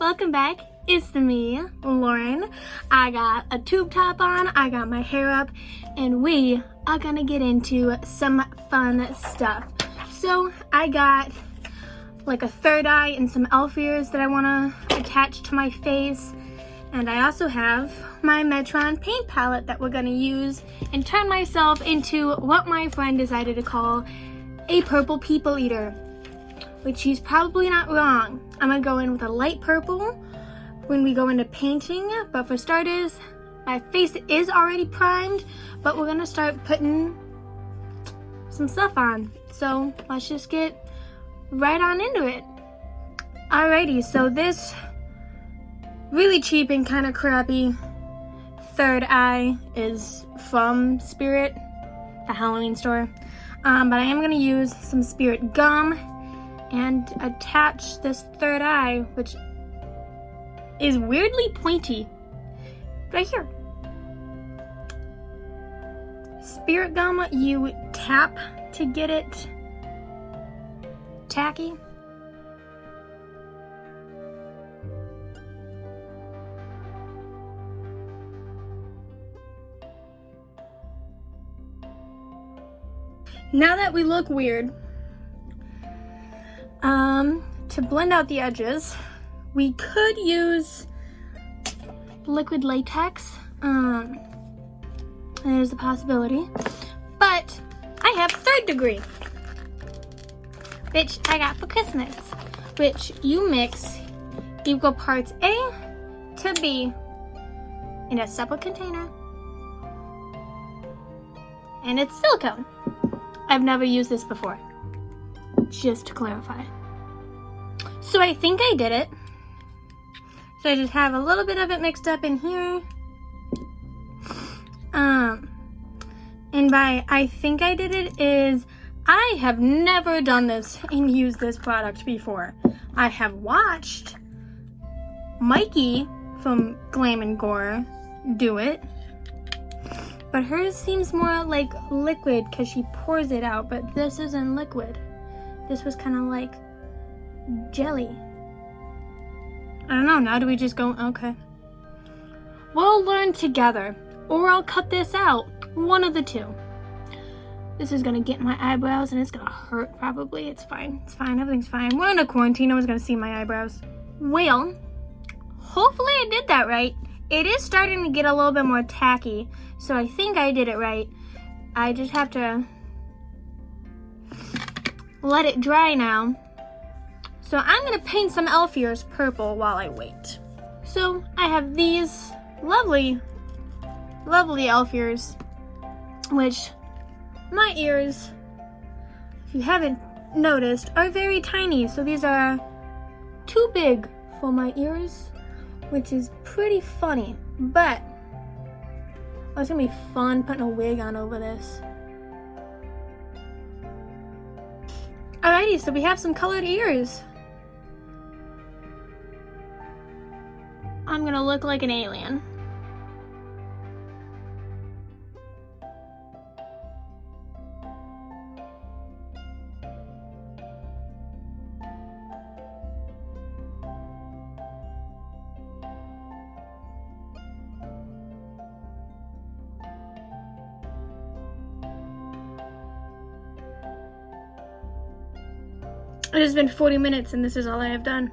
welcome back. It's me, Lauren. I got a tube top on, I got my hair up, and we are gonna get into some fun stuff. So I got like a third eye and some elf ears that I wanna attach to my face. And I also have my Metron paint palette that we're gonna use and turn myself into what my friend decided to call a purple people eater, which she's probably not wrong. I'm gonna go in with a light purple when we go into painting, but for starters, my face is already primed, but we're gonna start putting some stuff on. So let's just get right on into it. Alrighty, so this really cheap and kind of crappy third eye is from Spirit, the Halloween store. But I am gonna use some Spirit gum and attach this third eye, which is weirdly pointy, right here. Spirit gum, you tap to get it tacky. Now that we look weird, to blend out the edges, we could use liquid latex. There's a possibility. But I have 3rd degree, which I got for Christmas, which you mix equal parts A to B in a separate container. And it's silicone. I've never used this before, just to clarify. So I think I did it. So I just have a little bit of it mixed up in here. And by I think I did it is I have never done this and used this product before. I have watched Mikey from Glam and Gore do it, but hers seems more like liquid because she pours it out, but this isn't liquid. This was kind of like jelly. I don't know, now do we just go, okay. We'll learn together, or I'll cut this out. One of the two. This is gonna get my eyebrows and it's gonna hurt probably. It's fine, everything's fine. We're in a quarantine, no one's gonna see my eyebrows. Well, hopefully I did that right. It is starting to get a little bit more tacky, so I think I did it right. I just have to let it dry now. So I'm gonna paint some elf ears purple while I wait. So I have these lovely, lovely elf ears, which my ears, if you haven't noticed, are very tiny. So these are too big for my ears, which is pretty funny, but it's gonna be fun putting a wig on over this. Alrighty, so we have some colored ears. I'm gonna look like an alien. It has been 40 minutes and this is all I have done.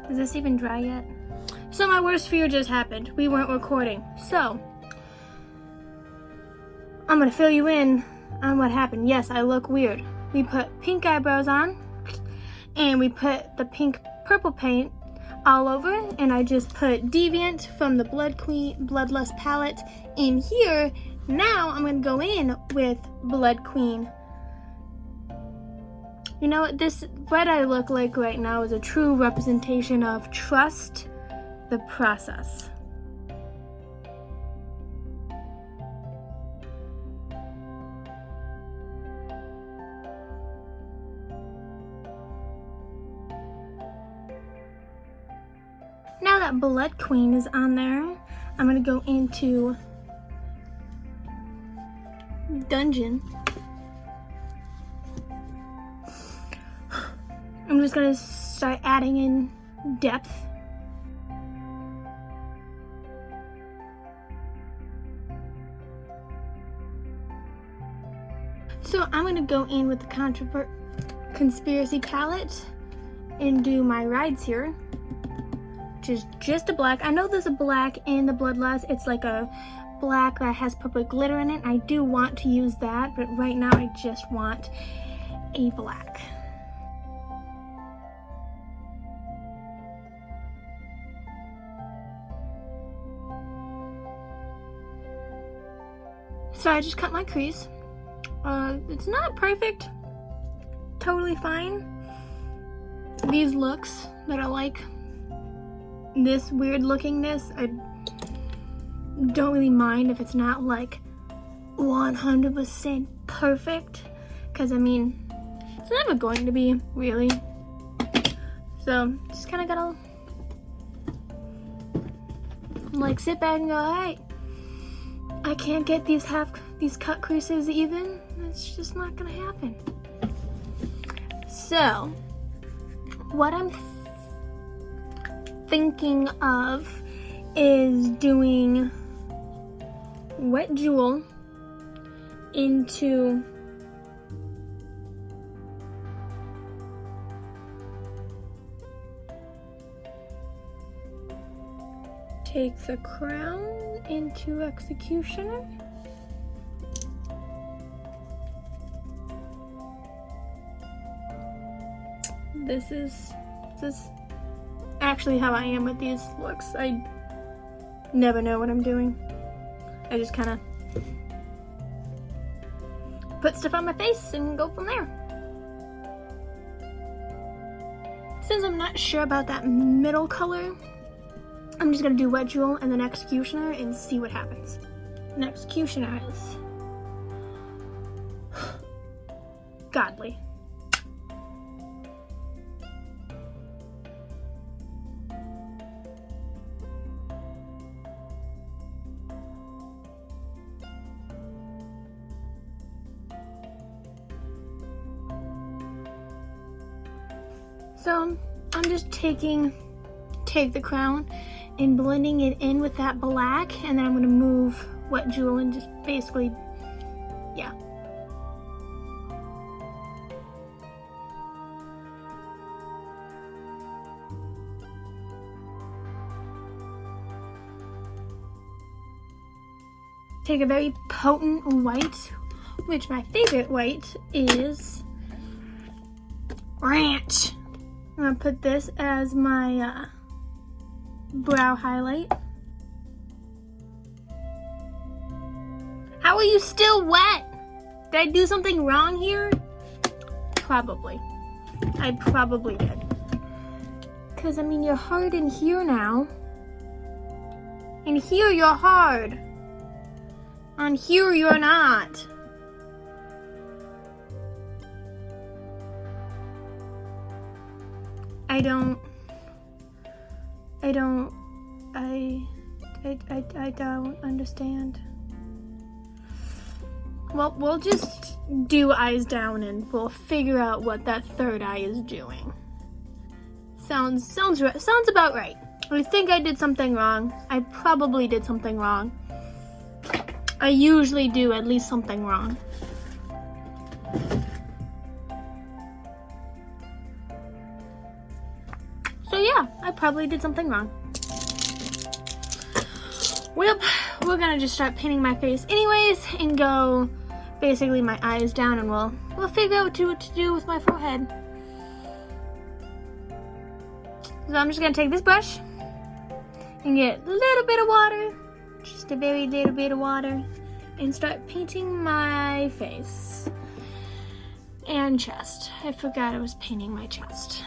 Is this even dry yet? So my worst fear just happened. We weren't recording. So, I'm gonna fill you in on what happened. Yes, I look weird. We put pink eyebrows on and we put the pink purple paint all over, and I just put Deviant from the Bloodlust palette in here. Now I'm gonna go in with Blood Queen. You know what, what I look like right now is a true representation of trust the process. Now that Blood Queen is on there, I'm gonna go into Dungeon I'm just gonna start adding in depth. So I'm gonna go in with the conspiracy palette and do my rides here, which is just a black. I know there's a black in the Bloodlust. It's like a black that has purple glitter in it. I do want to use that, but right now I just want a black. So I just cut my crease. It's not perfect, totally fine. These looks that are like this weird lookingness, I don't really mind if it's not like 100% perfect, because I mean, it's never going to be, really. So just kind of gotta like sit back and go, alright, I can't get these cut creases even. It's just not gonna happen. So what I'm thinking of is doing wet jewel into take the crown into executioner. This is actually how I am with these looks. I never know what I'm doing. I just kind of put stuff on my face and go from there. Since I'm not sure about that middle color, I'm just gonna do wet jewel and then executioner and see what happens. And executioner is godly. So I'm just take the crown and blending it in with that black, and then I'm gonna move wet jewel and just basically, yeah. Take a very potent white, which my favorite white is Ranch. I'm gonna put this as my brow highlight. How are you still wet? Did I do something wrong here? Probably. I probably did. Because, I mean, you're hard in here now. And here you're hard. On here you're not. I don't understand. Well, we'll just do eyes down and we'll figure out what that third eye is doing. Sounds about right. I think I did something wrong. I probably did something wrong. I usually do at least something wrong. So yeah, I probably did something wrong. Well, we're gonna just start painting my face anyways and go basically my eyes down, and we'll figure out what to do with my forehead. So I'm just gonna take this brush and get a little bit of water, just a very little bit of water, and start painting my face and chest. I forgot I was painting my chest.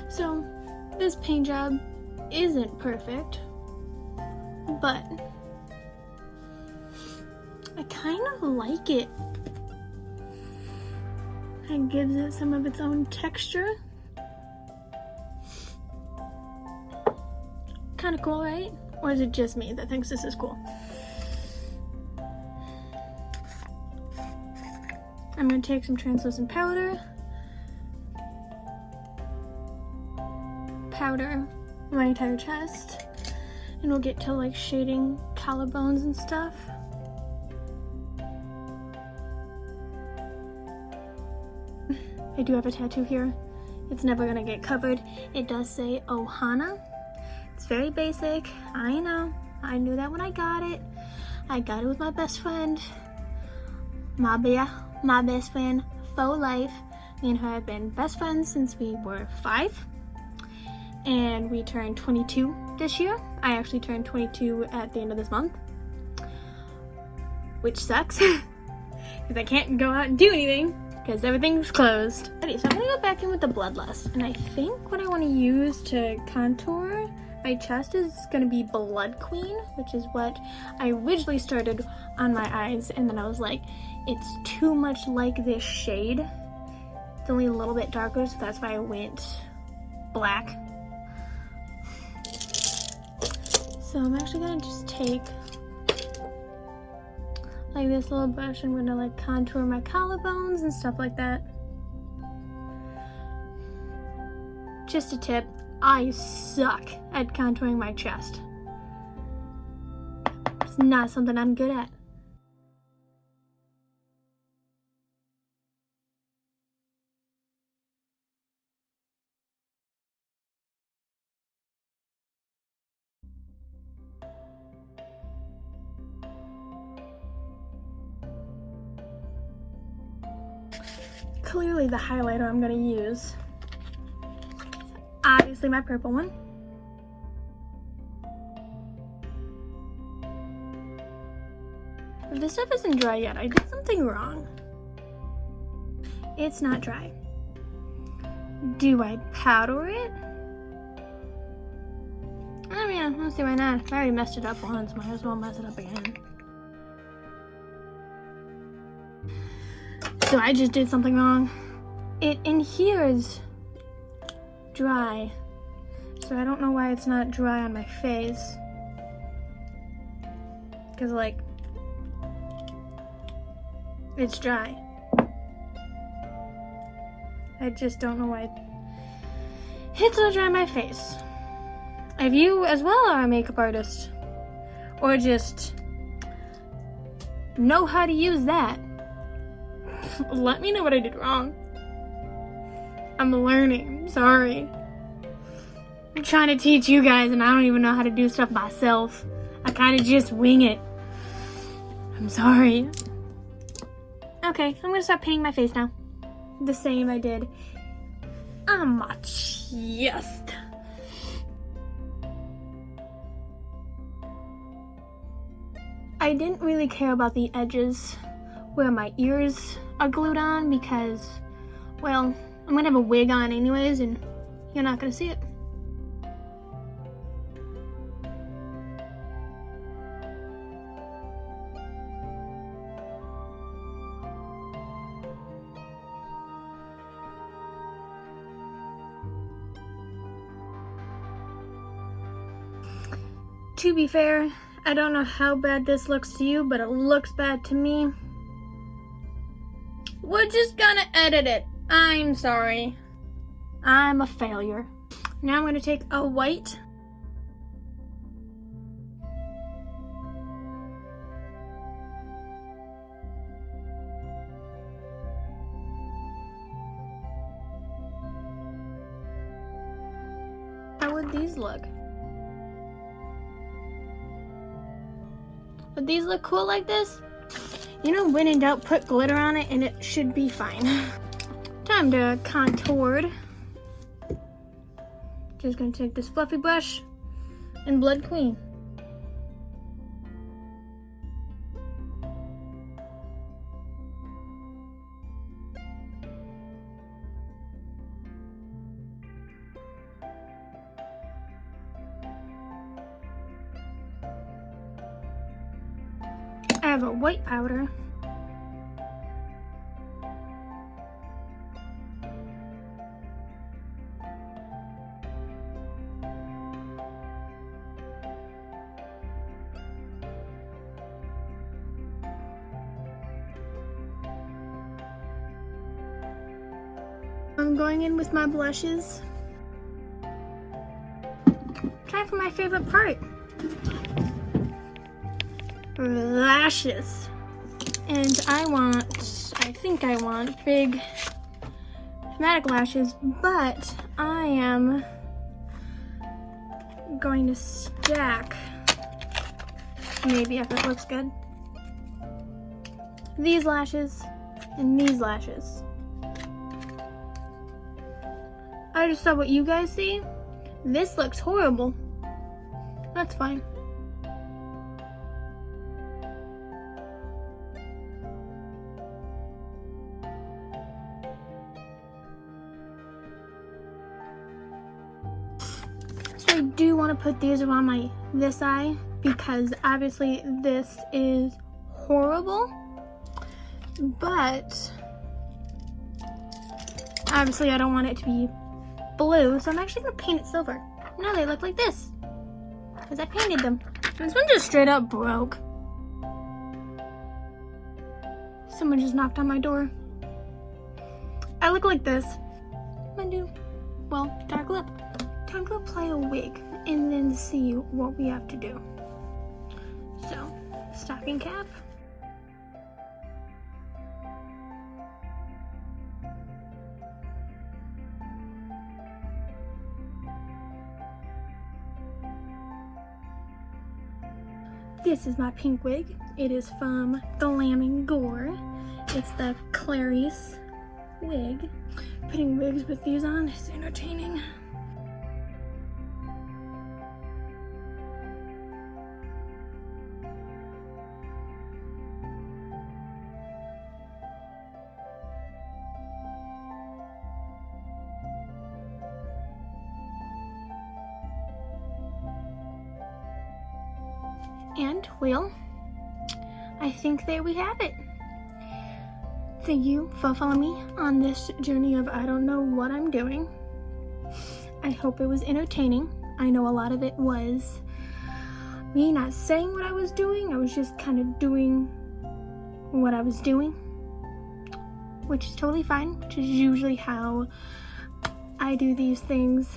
So this paint job isn't perfect, but I kind of like it. It gives it some of its own texture. Kind of cool, right? Or is it just me that thinks this is cool? I'm gonna take some translucent powder my entire chest, and we'll get to like shading collarbones and stuff. I do have a tattoo here. It's never gonna get covered. It does say Ohana. It's very basic, I know. I knew that when I got it. I got it with my best friend. My best friend for life. Me and her have been best friends since we were 5. And we turned 22 this year. I actually turned 22 at the end of this month, which sucks because I can't go out and do anything because everything's closed. Okay, so I'm gonna go back in with the Bloodlust, and I think what I want to use to contour my chest is gonna be Blood Queen, which is what I originally started on my eyes, and then I was like, it's too much like this shade. It's only a little bit darker, so that's why I went black. So I'm actually gonna just take like this little brush. I'm gonna like contour my collarbones and stuff like that. Just a tip, I suck at contouring my chest. It's not something I'm good at. Clearly the highlighter I'm gonna use, obviously my purple one. If this stuff isn't dry yet, I did something wrong. It's not dry. Do I powder it? I mean, I don't see why not. If I already messed it up once, might as well mess it up again. So I just did something wrong. It adheres dry. So I don't know why it's not dry on my face. Because like, it's dry. I just don't know why it's not dry on my face. If you as well are a makeup artist, or just know how to use that, let me know what I did wrong. I'm learning, sorry. I'm trying to teach you guys and I don't even know how to do stuff myself. I kind of just wing it. I'm sorry. Okay, I'm gonna start painting my face now. The same I did on my chest. I didn't really care about the edges where my ears are glued on because, well, I'm gonna have a wig on anyways and you're not gonna see it. To be fair, I don't know how bad this looks to you, but it looks bad to me. We're just gonna edit it. I'm sorry. I'm a failure. Now I'm gonna take a white. How would these look? Would these look cool like this? You know, when in doubt, put glitter on it and it should be fine. Time to contour. Just gonna take this fluffy brush and Blood Queen. have a white powder. I'm going in with my blushes. Time for my favorite part. Lashes. And I think I want big dramatic lashes, but I am going to stack, maybe if it looks good, these lashes and these lashes. I just saw what you guys see. This looks horrible. That's fine. So I do want to put these around this eye because obviously this is horrible. But obviously I don't want it to be blue, so I'm actually gonna paint it silver. Now they look like this because I painted them. And this one just straight up broke. Someone just knocked on my door. I look like this. I do. Well, dark lip. Time to apply a wig and then see what we have to do. So, stocking cap. This is my pink wig. It is from Glam & Gore. It's the Clarice wig. Putting wigs with these on is entertaining. And, well, I think there we have it. Thank you for following me on this journey of I don't know what I'm doing. I hope it was entertaining. I know a lot of it was me not saying what I was doing. I was just kind of doing what I was doing, which is totally fine, which is usually how I do these things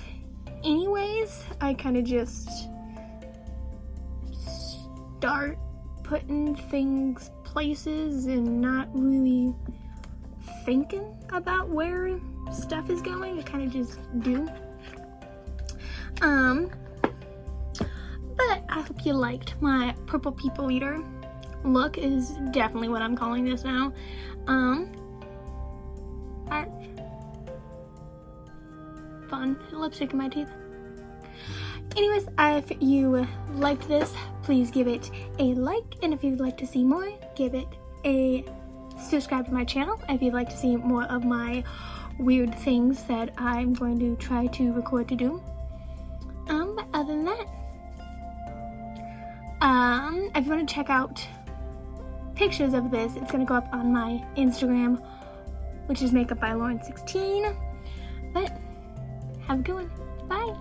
anyways. I kind of just start putting things places and not really thinking about where stuff is going. I kind of just do. But I hope you liked my purple people eater look. Is definitely what I'm calling this now. Fun lipstick in my teeth. Anyways, if you liked this, please give it a like, and if you'd like to see more, give it a subscribe to my channel if you'd like to see more of my weird things that I'm going to try to record to do. But other than that, if you want to check out pictures of this, it's going to go up on my Instagram, which is Makeup by Lauren 16. But have a good one. Bye.